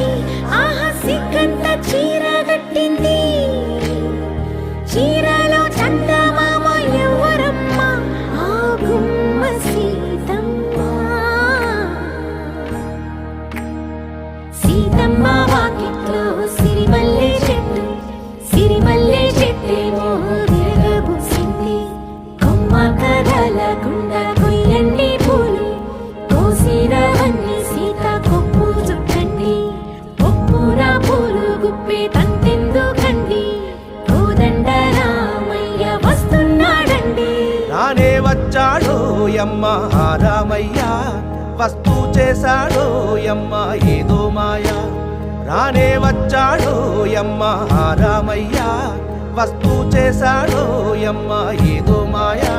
వచ్చి ఆహా సిగ్గంత చీర కట్టింది. చీరలో చందమామ ఎవరమ్మ? ఆ గుమ్మ సీతమ్మ. సీతమ్మ వాకిట్లో సిరిమల్లె చెట్టు, సిరిమల్లె చెట్టేమో విరగబూసింది. కొమ్మ కదలకుండా కొయ్యండి పూలు, కోసిరవన్నీ సీత కొప్పు చుట్టండి. ఒప్పున పూలు గుప్పే తంతెందుకండి, కోదండ రామయ్య వస్తున్నాడండి. రానే వచ్చాడో యమ్మ రామయ్య, వస్తూ చేశాడో యమ్మ ఏదో మాయా. రానే వచ్చాడో యమ్మ రామయ్య, వస్తూ చేశాడో యమ్మ ఏదో మాయా.